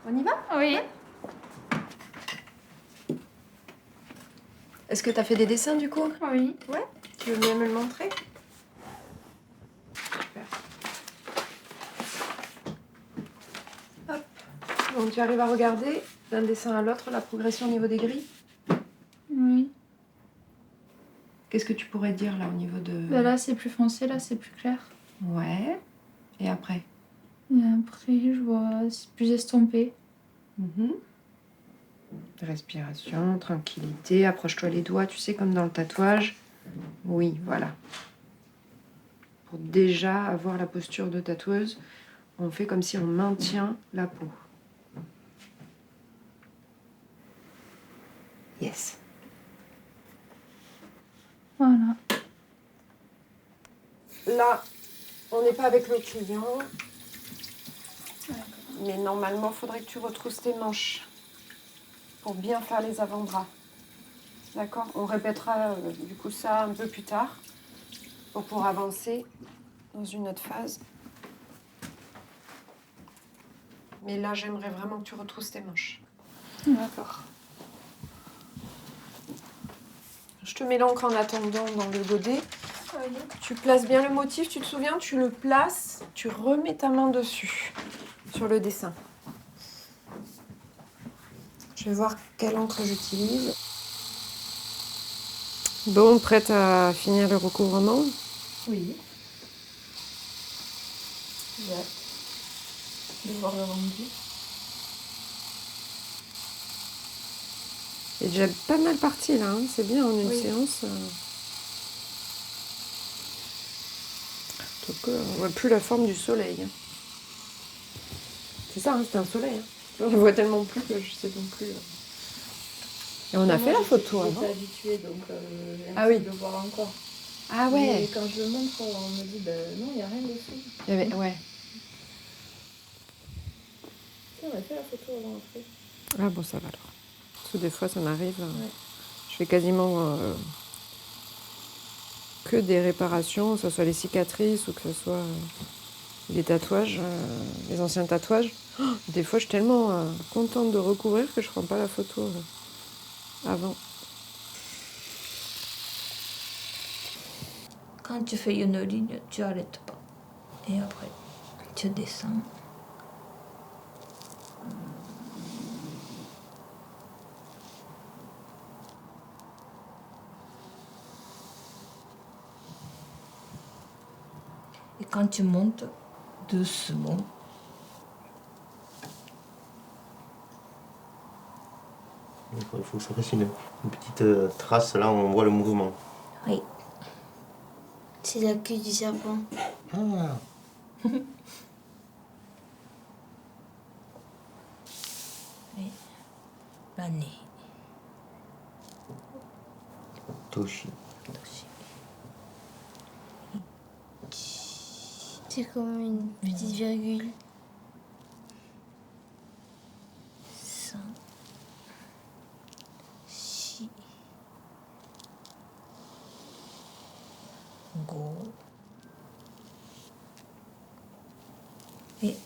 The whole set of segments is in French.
On y va? Oui. Ouais. Est-ce que t'as fait des dessins du coup? Oui. Ouais. Tu veux bien me le montrer? Super. Hop. Donc tu arrives à regarder d'un dessin à l'autre la progression au niveau des grilles? Oui. Qu'est-ce que tu pourrais dire là au niveau de... Bah là, c'est plus foncé, là, c'est plus clair. Ouais. Et après? Et après, je vois, c'est plus estompé. Respiration, tranquillité, approche-toi les doigts, tu sais, comme dans le tatouage. Oui, voilà. Pour déjà avoir la posture de tatoueuse, on fait comme si on maintient la peau. Yes. Voilà. Là, on n'est pas avec le client. Mais normalement, il faudrait que tu retrousses tes manches pour bien faire les avant-bras. D'accord? On répétera du coup ça un peu plus tard pour pouvoir avancer dans une autre phase. Mais là, j'aimerais vraiment que tu retrousses tes manches. D'accord. Je te mets l'encre en attendant dans le godet. Tu places bien le motif, tu te souviens, tu le places, tu remets ta main dessus, sur le dessin. Je vais voir quelle encre j'utilise. Bon, prête à finir le recouvrement? Oui. J'ai hâte de voir le rendu. C'est déjà pas mal parti là, hein. C'est bien en une Oui. séance. Donc, on voit plus la forme du soleil. C'est ça, hein, c'est un soleil. Hein. On le voit tellement plus que je sais non plus. Et on a fait la photo avant. J'étais habituée, donc j'ai Ah oui. de le voir encore. Ah ouais. Mais quand je le montre, on me dit, non, il n'y a rien dessus. Il y avait... Ouais. Si, on a fait la photo avant après. Ah bon, ça va alors. Parce que des fois, ça m'arrive. Ouais. Je fais quasiment que des réparations, que ce soit les cicatrices ou que ce soit les tatouages, les anciens tatouages. Oh, des fois, je suis tellement contente de recouvrir que je ne prends pas la photo avant. Quand tu fais une ligne, tu n'arrêtes pas. Et après, tu descends. Et quand tu montes, doucement, Il faut que ça fasse une petite trace là où on voit le mouvement. oui. C'est la queue du serpent. Ah, Oui. La nez. Toshi. C'est comme une petite virgule. Ça. Shi. Go. Et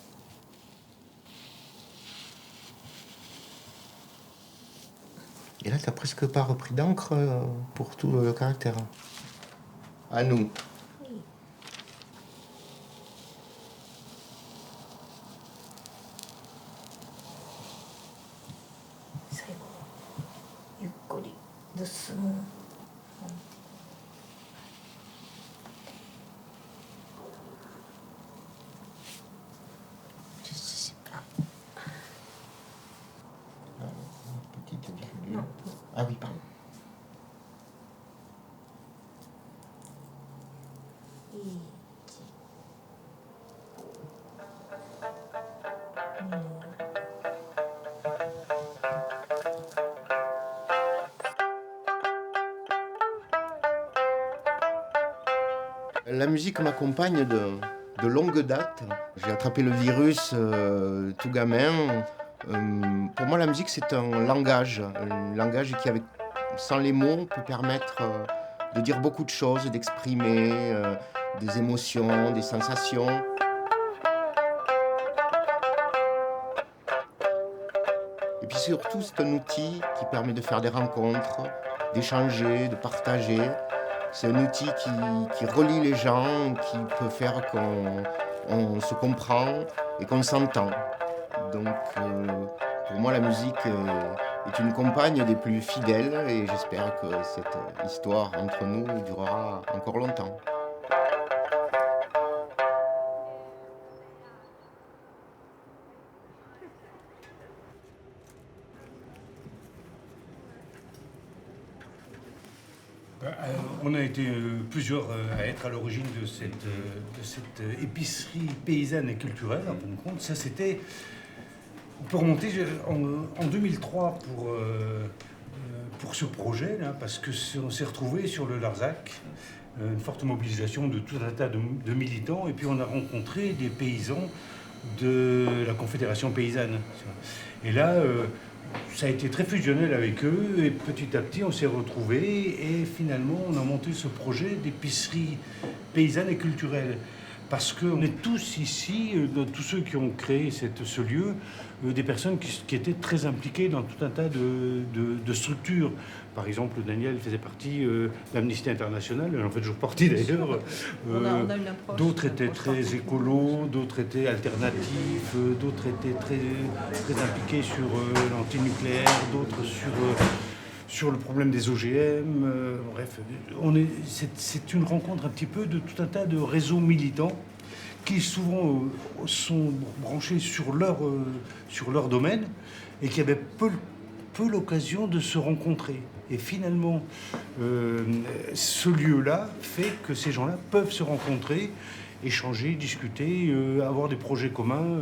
Et là, t'as presque pas repris d'encre pour tout le caractère. À nous.最後ゆっくりdoucement. Je sais pas. Petite virgule. Ah oui, pardon. La musique m'accompagne de longue date. J'ai attrapé le virus tout gamin. Pour moi, la musique, c'est un langage qui, sans les mots, peut permettre de dire beaucoup de choses, d'exprimer des émotions, des sensations. surtout, c'est un outil qui permet de faire des rencontres, d'échanger, de partager. C'est un outil qui relie les gens, qui peut faire qu'on se comprend et qu'on s'entend. Donc, pour moi, la musique est une compagne des plus fidèles et j'espère que cette histoire entre nous durera encore longtemps. On a été plusieurs à être à l'origine de cette épicerie paysanne et culturelle, en fin de compte. Ça, c'était... On peut remonter en 2003 pour ce projet, là, parce qu'on s'est retrouvé sur le Larzac, une forte mobilisation de tout un tas de militants, et puis on a rencontré des paysans de la Confédération paysanne. Et là... ça a été très fusionnel avec eux et petit à petit on s'est retrouvés et finalement on a monté ce projet d'épicerie paysanne et culturelle. Parce qu'on est tous ici, tous ceux qui ont créé ce lieu, des personnes qui étaient très impliquées dans tout un tas de structures. Par exemple, Daniel faisait partie d'Amnesty International, elle en fait toujours partie d'ailleurs. D'autres étaient très écolos, d'autres étaient alternatifs, d'autres étaient très impliqués sur l'antinucléaire, d'autres sur le problème des OGM. Bref, c'est une rencontre un petit peu de tout un tas de réseaux militants qui souvent sont branchés sur leur domaine et qui avaient peu l'occasion de se rencontrer. Et finalement, ce lieu-là fait que ces gens-là peuvent se rencontrer, échanger, discuter, avoir des projets communs.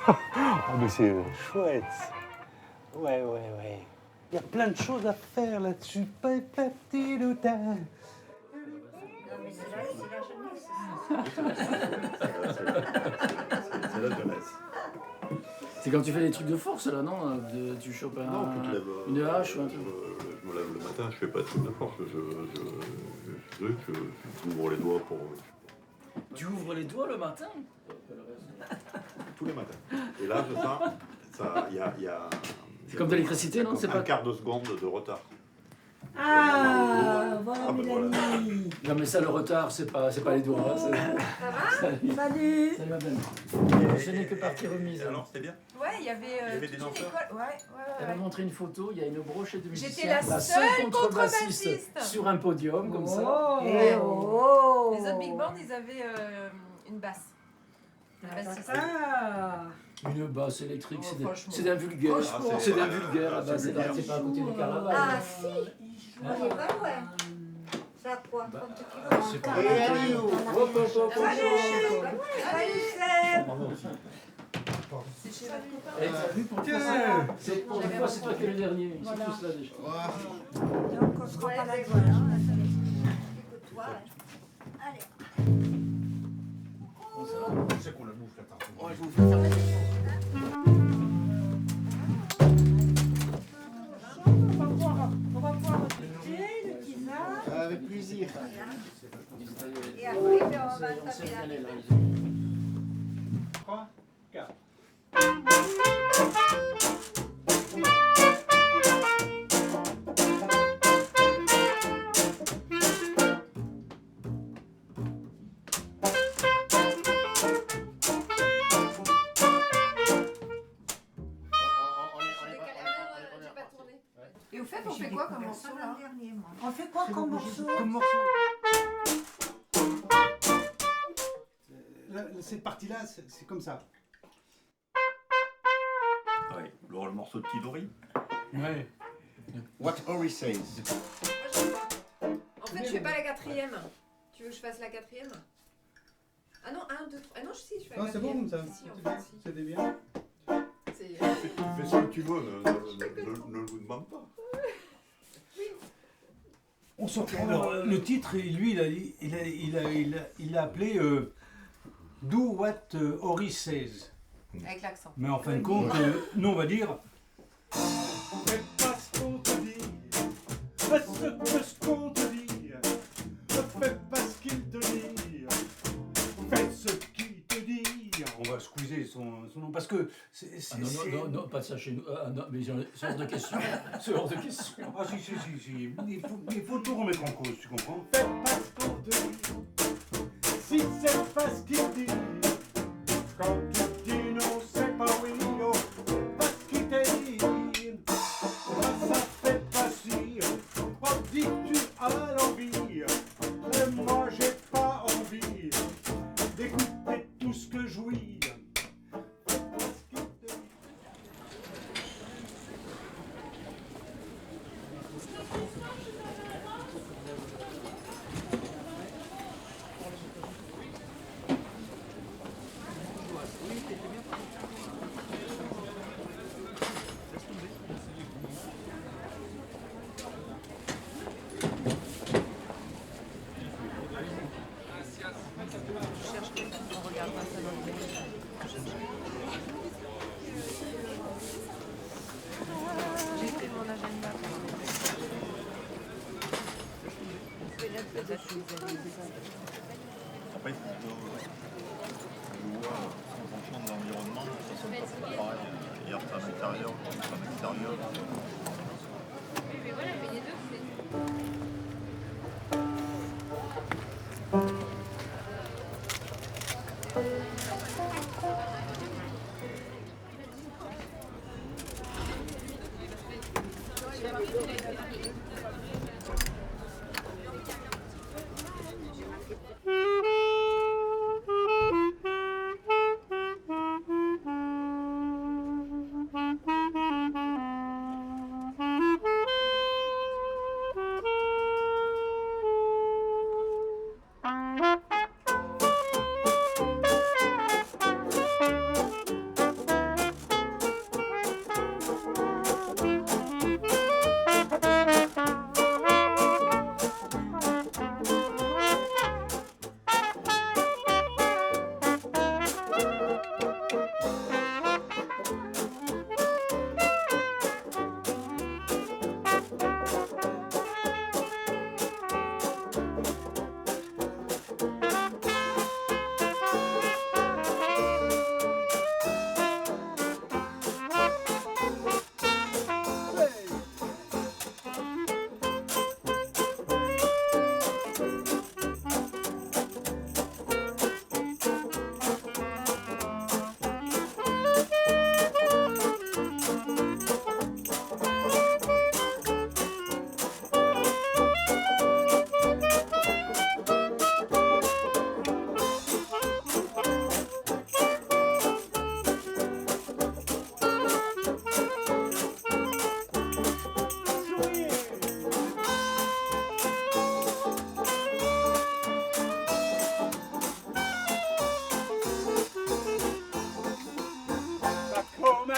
Oh, mais c'est chouette. Ouais. Il y a plein de choses à faire là-dessus. Non, mais c'est la jeunesse. C'est la jeunesse. C'est quand tu fais des trucs de force là, non? Tu chopes une hache ou un truc. Je me lève le matin, je fais pas de trucs de force. Je m'ouvre les doigts pour. Tu ouvres les doigts le matin? Tous les matins. Et là, je sens, il y a. C'est comme de l'électricité, non? C'est pas un quart de seconde de retard. Ah, voilà Mélanie. Non mais ça, le retard, c'est pas les doigts. Ça va? Salut. Salut madame. Ce n'est que partie remise. Alors, c'était bien? Ouais, il y avait des danseurs. Elle m'a montré une photo, il y a une brochée de musiciens. J'étais la seule contrebassiste sur un podium comme ça. Les autres big bands, ils avaient une basse. Une basse électrique, c'est d'un vulgaire. C'est d'un vulgaire, la basse électrique, c'est pas à côté du carnaval. Ah si, je m'en ai pas loin. Ça quoi, 30 km. C'est pas C'est chez votre copain. Et t'as vu pour ça? C'est pour une fois, c'est toi qui es le dernier. Ils sont tous là déjà. Donc on se rend pas la doigt là. Écoute-toi. Allez. C'est qu'on la bouffe la tarte. Ça va. Et au fait, on fait quoi comme morceau là? On fait quoi comme morceau? Comme morceau. Cette partie-là, c'est comme ça. Ouais, le morceau de Tidori. Ouais. What Ori says. En fait, je fais pas la quatrième. Tu veux que je fasse la quatrième? Ah non, 1, 2, 3. Ah non, si, je fais la Ah, c'est quatrième. bon ça. Si, en fait, si. C'était bien. C'est- Tu fais ce que tu veux, ne le demande pas. On s'en alors, le titre, lui, il a appelé Do What Ori Says. Avec l'accent. Mais en fin de compte, nous on va dire fais pas ce qu'on te dit, fais ce qu'on te dit, ne fais pas ce qu'il te dit, fais ce qu'il te dit. On va squeezer son nom parce que c'est. Ah non, pas de ça chez nous. Ah non, mais c'est hors de question. C'est hors de question. Ah si. Il faut tout remettre en cause, tu comprends? Fais pas ce qu'on te dit, si c'est pas ce qu'il dit. Quand tu dis non, c'est pas oui, oh, pas ce qu'il t'a dit. Ça fait pas si. Oh, dis-tu à l'envie, mais moi j'ai pas envie d'écouter tout ce que j'ouïs. Après, je vois en fonction de l'environnement, ça sonne pas pareil. Hier, c'est un intérieur, c'est un extérieur.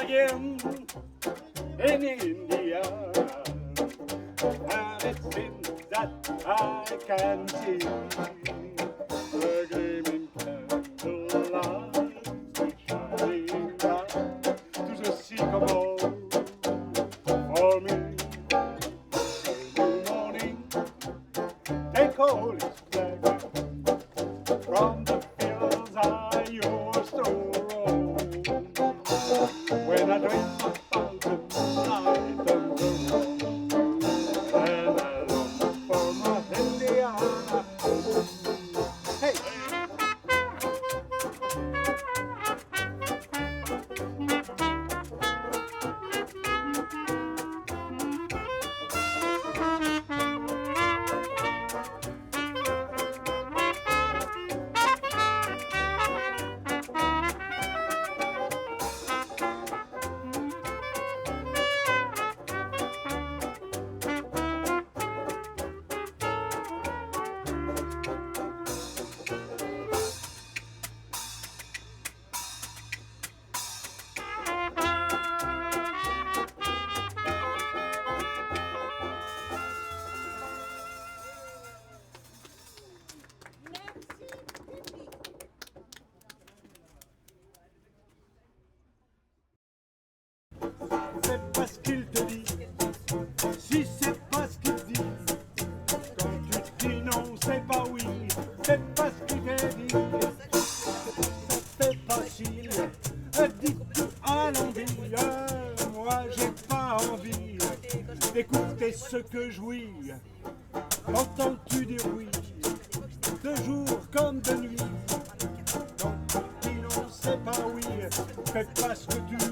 again in India, and it seems that I can see the gleaming candlelight shining down to the sycamore for me. Early morning, they call it black from the fields I used to roam. When I dream about the night d'écouter ce que jouis. Entends-tu dire oui, de jour comme de nuit? Non, dis non, c'est pas oui, fais pas ce que tu